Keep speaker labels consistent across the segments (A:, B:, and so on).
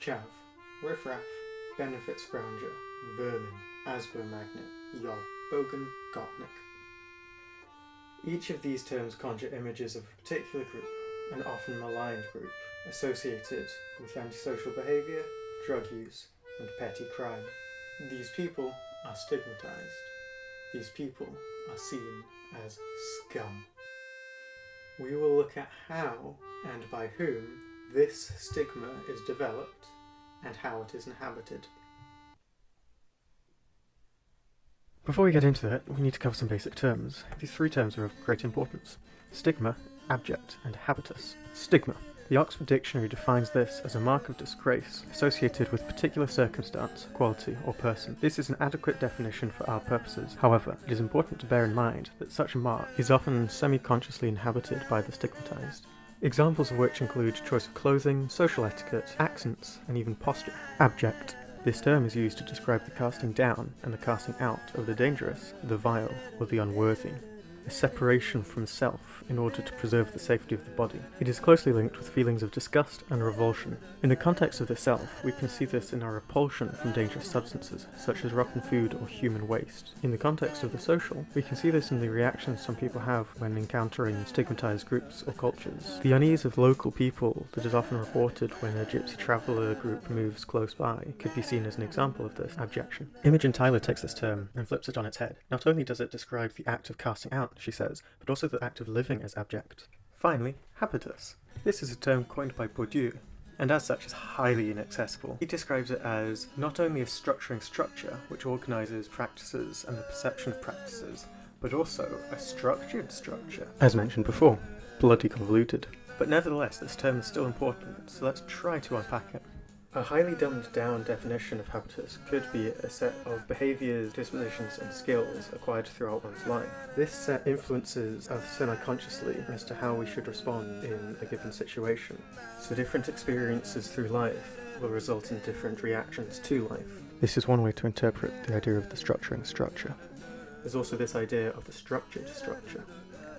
A: chav, riffraff, benefit scrounger, vermin, asbo magnet, yob, bogan, gopnik. Each of these terms conjure images of a particular group, an often maligned group, associated with antisocial behaviour, drug use, and petty crime. These people are stigmatized. These people are seen as scum. We will look at how and by whom this stigma is developed and how it is inhabited.
B: Before we get into that, we need to cover some basic terms. These three terms are of great importance: stigma, abject, and habitus. Stigma. The Oxford Dictionary defines this as a mark of disgrace associated with particular circumstance, quality, or person. This is an adequate definition for our purposes. However, it is important to bear in mind that such a mark is often semi-consciously inhabited by the stigmatized. Examples of which include choice of clothing, social etiquette, accents, and even posture. Abject. This term is used to describe the casting down and the casting out of the dangerous, the vile, or the unworthy. A separation from self in order to preserve the safety of the body. It is closely linked with feelings of disgust and revulsion. In the context of the self, we can see this in our repulsion from dangerous substances, such as rotten food or human waste. In the context of the social, we can see this in the reactions some people have when encountering stigmatized groups or cultures. The unease of local people that is often reported when a gypsy traveller group moves close by could be seen as an example of this abjection. Imogen Tyler takes this term and flips it on its head. Not only does it describe the act of casting out, she says, but also the act of living as abject. Finally, habitus. This is a term coined by Bourdieu, and as such is highly inaccessible. He describes it as not only a structuring structure, which organises practices and the perception of practices, but also a structured structure. As mentioned before, bloody convoluted. But nevertheless, this term is still important, so let's try to unpack it. A highly dumbed down definition of habitus could be a set of behaviours, dispositions and skills acquired throughout one's life. This set influences us semi-consciously as to how we should respond in a given situation. So different experiences through life will result in different reactions to life. This is one way to interpret the idea of the structuring structure. There's also this idea of the structured structure.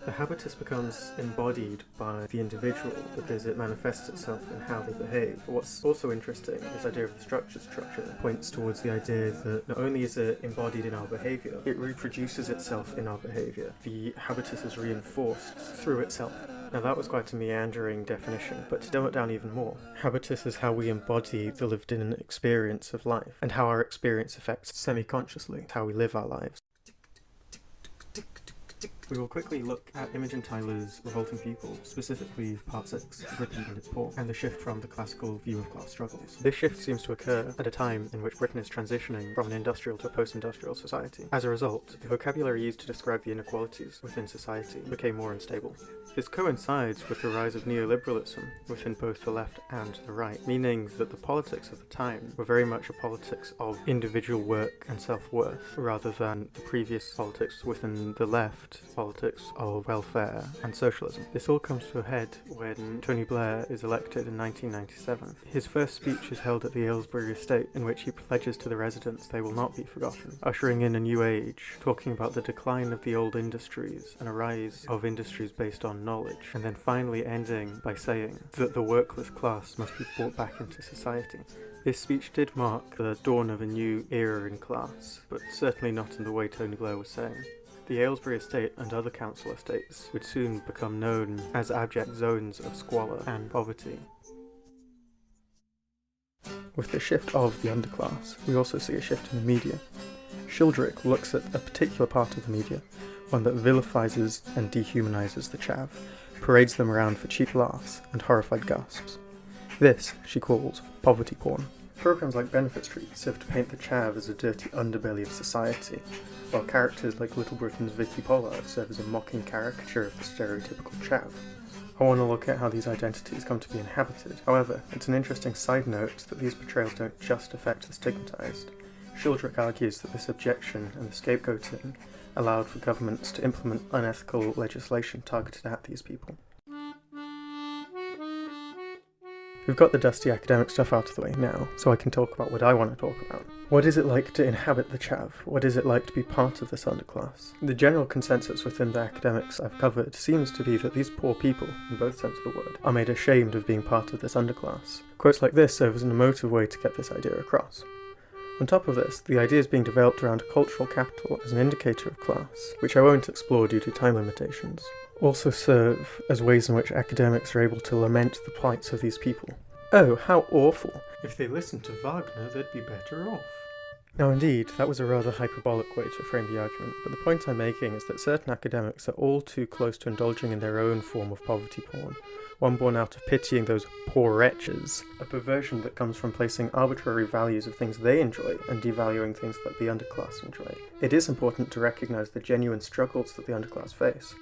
B: The habitus becomes embodied by the individual because it manifests itself in how they behave. But what's also interesting, this idea of the structured structure points towards the idea that not only is it embodied in our behaviour, it reproduces itself in our behaviour. The habitus is reinforced through itself. Now that was quite a meandering definition, but to dumb it down even more, habitus is how we embody the lived-in experience of life, and how our experience affects semi-consciously how we live our lives. We will quickly look at Imogen Tyler's Revolting People, specifically Part 6, Britain and its Poor, and the shift from the classical view of class struggles. This shift seems to occur at a time in which Britain is transitioning from an industrial to a post-industrial society. As a result, the vocabulary used to describe the inequalities within society became more unstable. This coincides with the rise of neoliberalism within both the left and the right, meaning that the politics of the time were very much a politics of individual work and self-worth, rather than the previous politics within the left, politics of welfare and socialism. This all comes to a head when Tony Blair is elected in 1997. His first speech is held at the Aylesbury estate, in which he pledges to the residents they will not be forgotten, ushering in a new age, talking about the decline of the old industries and a rise of industries based on knowledge, and then finally ending by saying that the workless class must be brought back into society. This speech did mark the dawn of a new era in class, but certainly not in the way Tony Blair was saying. The Aylesbury estate and other council estates would soon become known as abject zones of squalor and poverty. With the shift of the underclass, we also see a shift in the media. Shildrick looks at a particular part of the media, one that vilifies and dehumanises the chav, parades them around for cheap laughs and horrified gasps. This she calls poverty porn. Programs like Benefit Street serve to paint the chav as a dirty underbelly of society, while characters like Little Britain's Vicky Pollard serve as a mocking caricature of the stereotypical chav. I want to look at how these identities come to be inhabited. However, it's an interesting side note that these portrayals don't just affect the stigmatised. Shildrick argues that this abjection and the scapegoating allowed for governments to implement unethical legislation targeted at these people. We've got the dusty academic stuff out of the way now, so I can talk about what I want to talk about. What is it like to inhabit the chav? What is it like to be part of this underclass? The general consensus within the academics I've covered seems to be that these poor people, in both senses of the word, are made ashamed of being part of this underclass. Quotes like this serve as an emotive way to get this idea across. On top of this, the idea is being developed around cultural capital as an indicator of class, which I won't explore due to time limitations, also serve as ways in which academics are able to lament the plights of these people. Oh, how awful!
A: If they listened to Wagner, they'd be better off.
B: Now indeed, that was a rather hyperbolic way to frame the argument, but the point I'm making is that certain academics are all too close to indulging in their own form of poverty porn, one born out of pitying those poor wretches, a perversion that comes from placing arbitrary values of things they enjoy and devaluing things that the underclass enjoy. It is important to recognise the genuine struggles that the underclass face.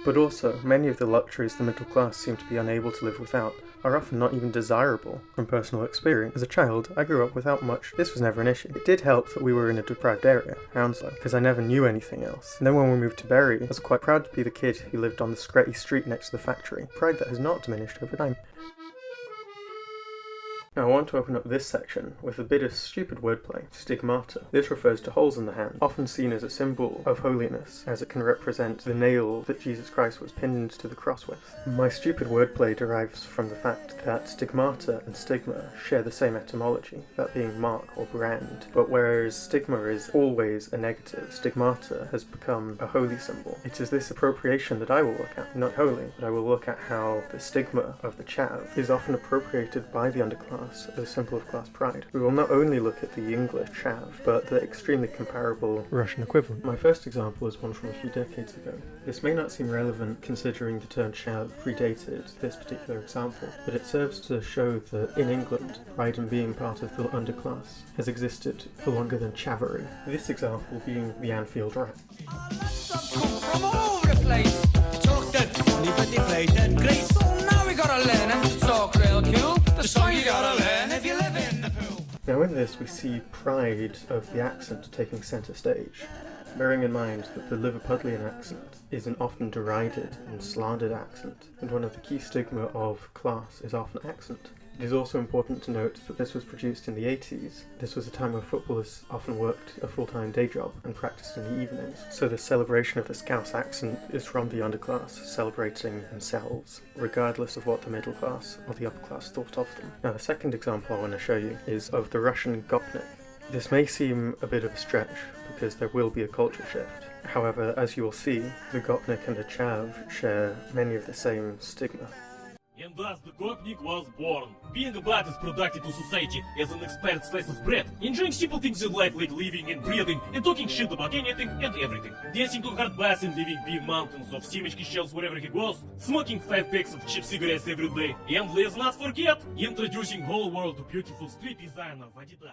B: But also, many of the luxuries the middle class seem to be unable to live without are often not even desirable from personal experience. As a child, I grew up without much. This was never an issue. It did help that we were in a deprived area, Hounslow, because I never knew anything else. And then when we moved to Bury, I was quite proud to be the kid who lived on the scretty street next to the factory, pride that has not diminished over time. Now I want to open up this section with a bit of stupid wordplay, stigmata. This refers to holes in the hand, often seen as a symbol of holiness, as it can represent the nail that Jesus Christ was pinned to the cross with. My stupid wordplay derives from the fact that stigmata and stigma share the same etymology, that being mark or brand, but whereas stigma is always a negative, stigmata has become a holy symbol. It is this appropriation that I will look at, not holy, but I will look at how the stigma of the chav is often appropriated by the underclass as a symbol of class pride. We will not only look at the English chav, but the extremely comparable Russian equivalent. My first example is one from a few decades ago. This may not seem relevant considering the term chav predated this particular example, but it serves to show that in England, pride in being part of the underclass has existed for longer than chavery. This example being the Anfield Rap.
C: From all over the place. You talk dead funny, but they play dead grace. So now we gotta learn how to talk real cool. The song you gotta learn if you live in the pool.
B: Now in this we see pride of the accent taking centre stage, bearing in mind that the Liverpudlian accent is an often derided and slandered accent, and one of the key stigma of class is often accent. It is also important to note that this was produced in the 80s. This was a time where footballers often worked a full-time day job and practiced in the evenings. So the celebration of the Scouse accent is from the underclass celebrating themselves, regardless of what the middle class or the upper class thought of them. Now the second example I want to show you is of the Russian gopnik. This may seem a bit of a stretch because there will be a culture shift. However, as you will see, the gopnik and the chav share many of the same stigma.
D: And thus the gopnik was born. Being a brat is productive to society as an expert slice of bread, enjoying simple things in life like living and breathing, and talking shit about anything and everything. Dancing to hard bass and leaving big mountains of sewage shells wherever he goes, smoking 5 packs of cheap cigarettes every day, and let's not forget, introducing whole world to beautiful street design of Adidas.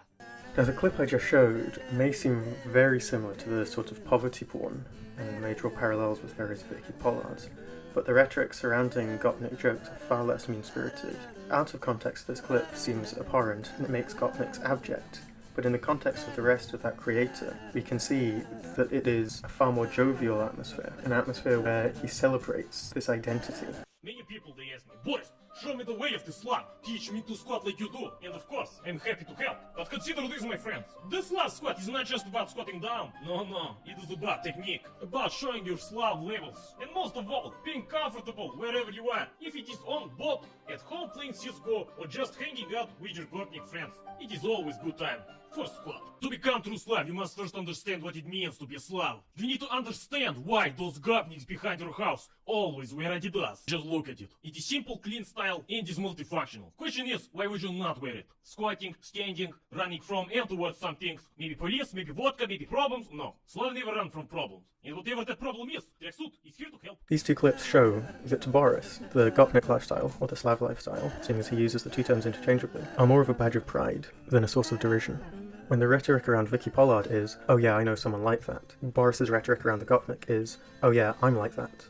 B: Now the clip I just showed may seem very similar to the sort of poverty porn and may draw parallels with various Vicky Pollards, but the rhetoric surrounding gopnik jokes are far less mean-spirited. Out of context this clip seems abhorrent and it makes gopniks abject, but in the context of the rest of that creator, we can see that it is a far more jovial atmosphere, an atmosphere where he celebrates this identity.
D: Many people they ask me, Boris, show me the way of the Slav, teach me to squat like you do, and of course, I'm happy to help. But consider this, my friends, the Slav squat is not just about squatting down, no, it is about technique, about showing your Slav levels, and most of all, being comfortable wherever you are, if it is on boat, at home playing CSGO, or just hanging out with your gopnik friends, it is always good time. First squat. To become true Slav, you must first understand what it means to be a Slav. You need to understand why those gopniks behind your house always wear Adidas. Just look at it. It is simple, clean style and is multifunctional. Question is, why would you not wear it? Squatting, standing, running from and towards some things. Maybe police, maybe vodka, maybe problems. No, Slav never run from problems. And whatever that problem is, tracksuit is here to help.
B: These two clips show that to Boris, the gopnik lifestyle, or the Slav lifestyle, seeing as he uses the two terms interchangeably, are more of a badge of pride than a source of derision. When the rhetoric around Vicky Pollard is, oh yeah, I know someone like that, Boris's rhetoric around the gopnik is, oh yeah, I'm like that.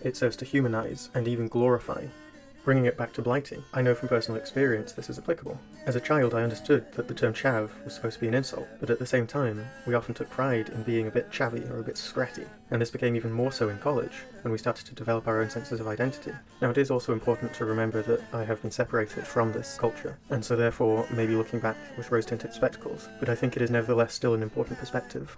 B: It serves to humanise and even glorify Bringing it back to blighting, I know from personal experience this is applicable. As a child, I understood that the term chav was supposed to be an insult, but at the same time, we often took pride in being a bit chavvy or a bit scratty, and this became even more so in college, when we started to develop our own senses of identity. Now, it is also important to remember that I have been separated from this culture, and so therefore maybe looking back with rose-tinted spectacles, but I think it is nevertheless still an important perspective.